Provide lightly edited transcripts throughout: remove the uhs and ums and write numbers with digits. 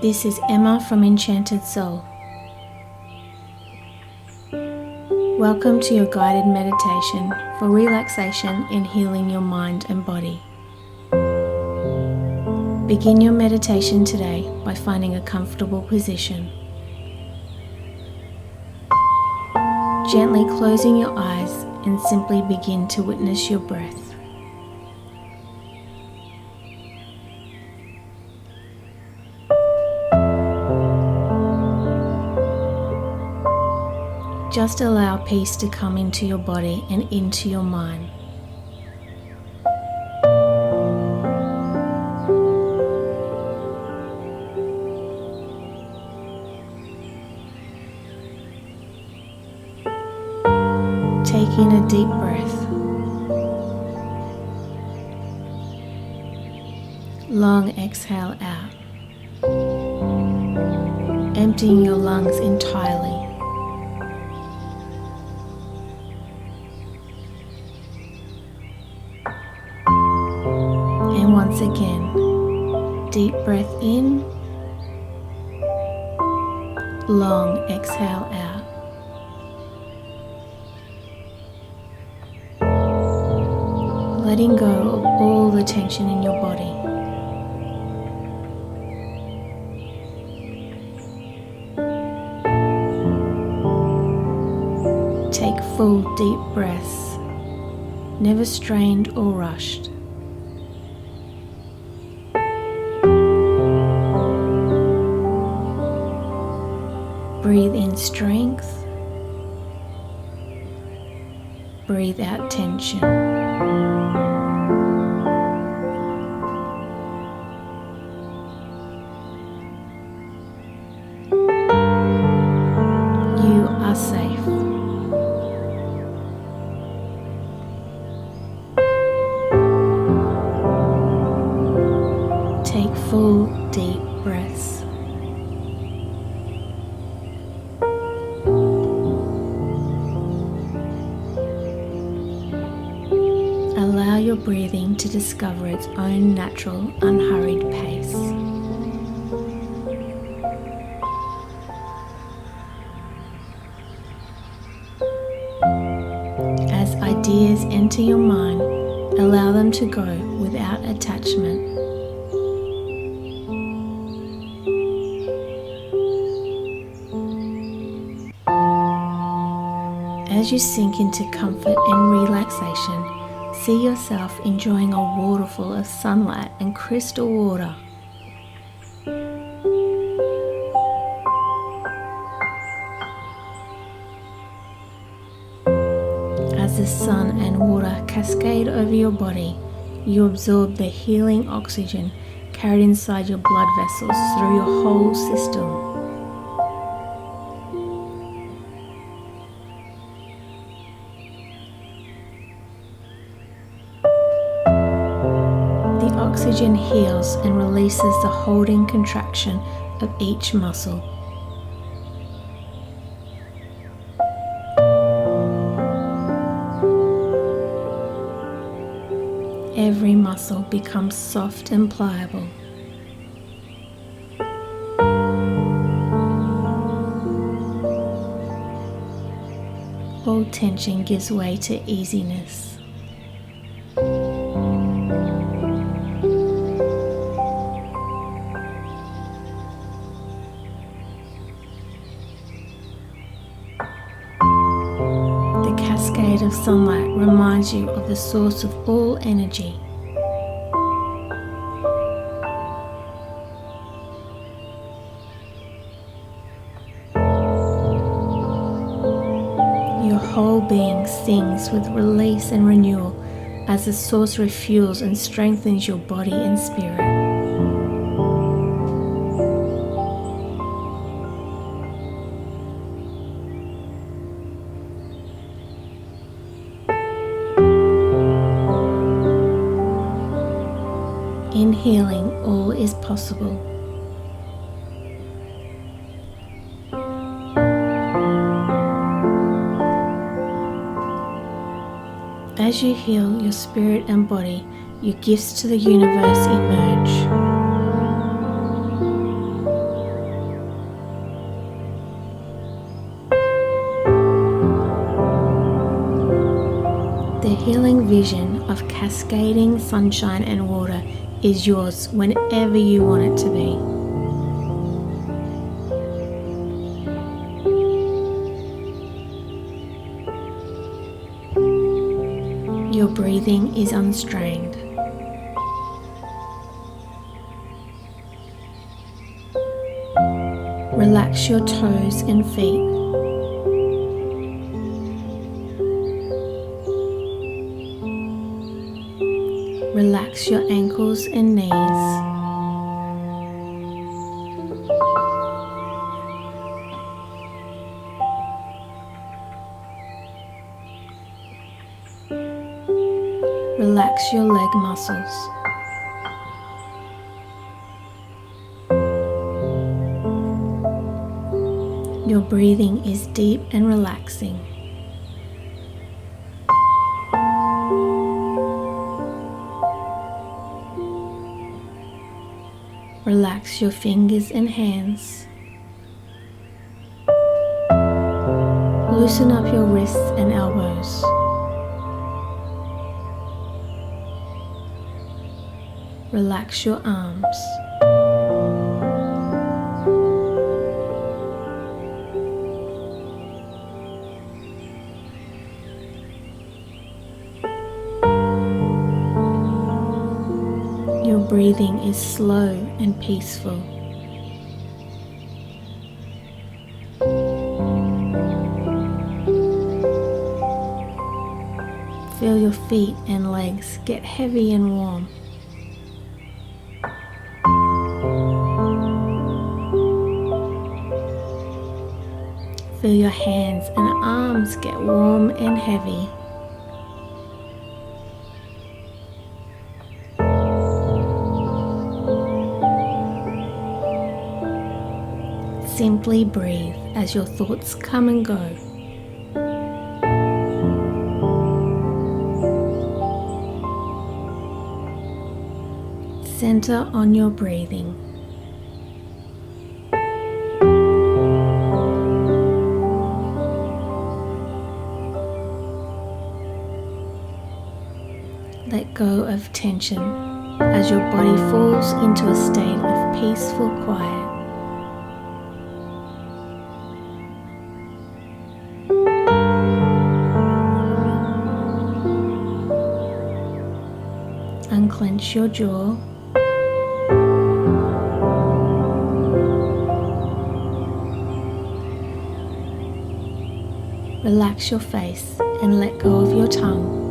This is Emma from Enchanted Soul. Welcome to your guided meditation for relaxation and healing your mind and body. Begin your meditation today by finding a comfortable position. Gently closing your eyes and simply begin to witness your breath. Just allow peace to come into your body and into your mind. Taking a deep breath. Long exhale out. Emptying your lungs entirely. And once again, deep breath in, long exhale out. Letting go of all the tension in your body. Take full deep breaths, never strained or rushed. Breathe in strength, breathe out tension. You are safe. Take full deep breaths. Allow your breathing to discover its own natural, unhurried pace. As ideas enter your mind, allow them to go without attachment. As you sink into comfort and relaxation, see yourself enjoying a waterfall of sunlight and crystal water. As the sun and water cascade over your body, you absorb the healing oxygen carried inside your blood vessels through your whole system. Oxygen heals and releases the holding contraction of each muscle. Every muscle becomes soft and pliable. All tension gives way to easiness. The cascade of sunlight reminds you of the source of all energy. Your whole being sings with release and renewal as the source refuels and strengthens your body and spirit. In healing, all is possible. As you heal your spirit and body, your gifts to the universe emerge. The healing vision of cascading sunshine and water is yours whenever you want it to be. Your breathing is unstrained. Relax your toes and feet. Relax your ankles and knees. Relax your leg muscles. Your breathing is deep and relaxing. Relax your fingers and hands. Loosen up your wrists and elbows. Relax your arms. Your breathing is slow and peaceful. Feel your feet and legs get heavy and warm. Feel your hands and arms get warm and heavy. Simply breathe as your thoughts come and go. Center on your breathing. Let go of tension as your body falls into a state of peaceful quiet. Unclench your jaw. Relax your face and let go of your tongue.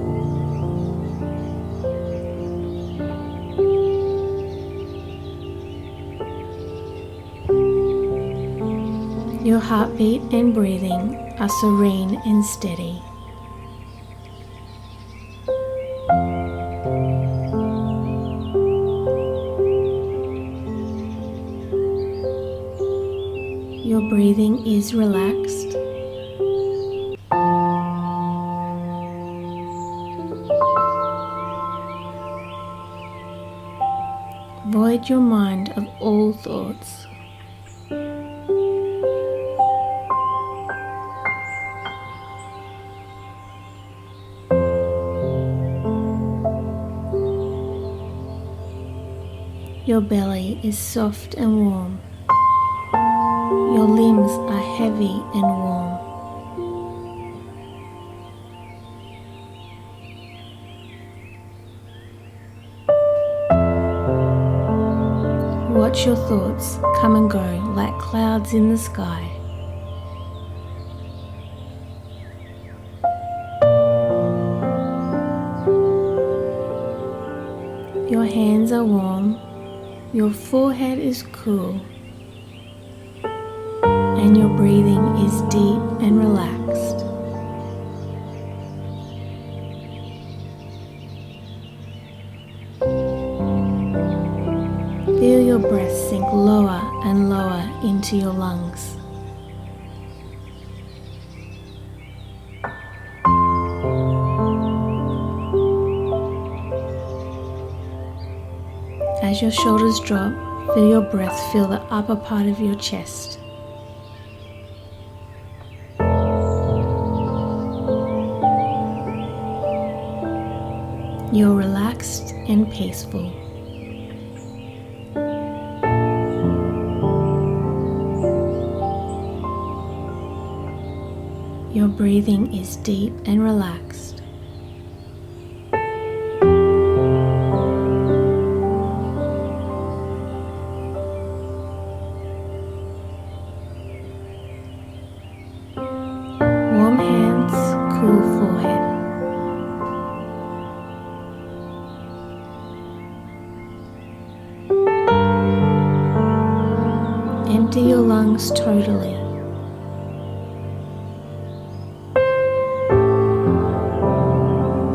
Your heartbeat and breathing are serene and steady. Your breathing is relaxed. Void your mind of all thoughts. Your belly is soft and warm. Your limbs are heavy and warm. Watch your thoughts come and go like clouds in the sky. Your hands are warm, your forehead is cool, and your breathing is deep and relaxed. Feel your breath sink lower and lower into your lungs. As your shoulders drop, feel your breath fill the upper part of your chest. You're relaxed and peaceful. Your breathing is deep and relaxed. Warm hands, cool forehead. Empty your lungs totally.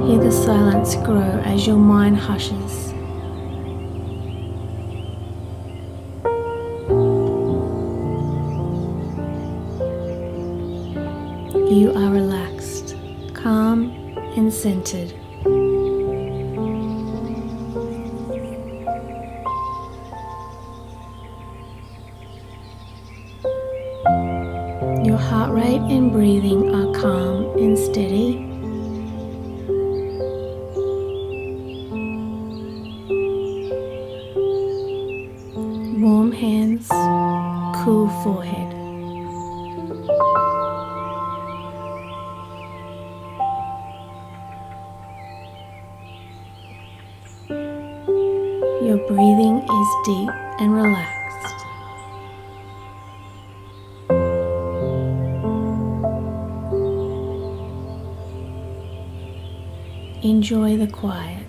Hear the silence grow as your mind hushes. You are relaxed, calm, and centered. Your heart rate and breathing are calm and steady. Warm hands, cool forehead. Your breathing is deep and relaxed. Enjoy the quiet.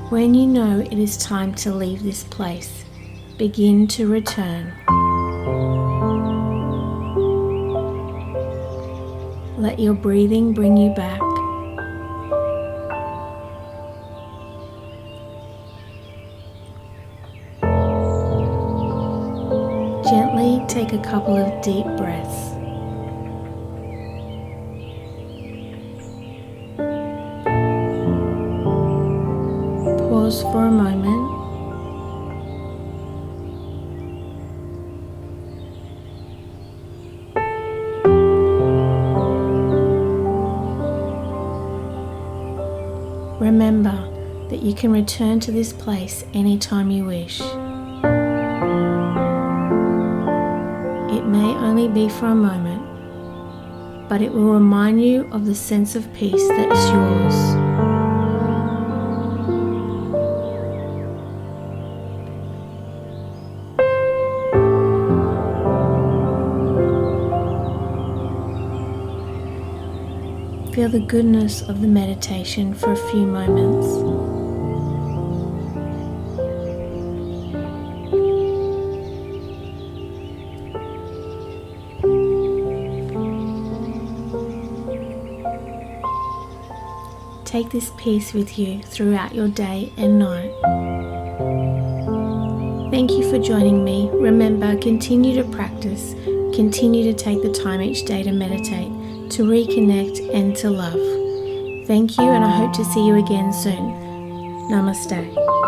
When you know it is time to leave this place, begin to return. Let your breathing bring you back. Gently take a couple of deep breaths. Pause for a moment. Remember that you can return to this place anytime you wish. It may only be for a moment, but it will remind you of the sense of peace that is yours. Feel the goodness of the meditation for a few moments. Take this peace with you throughout your day and night. Thank you for joining me. Remember, continue to practice. Continue to take the time each day to meditate, to reconnect and to love. Thank you, and I hope to see you again soon. Namaste.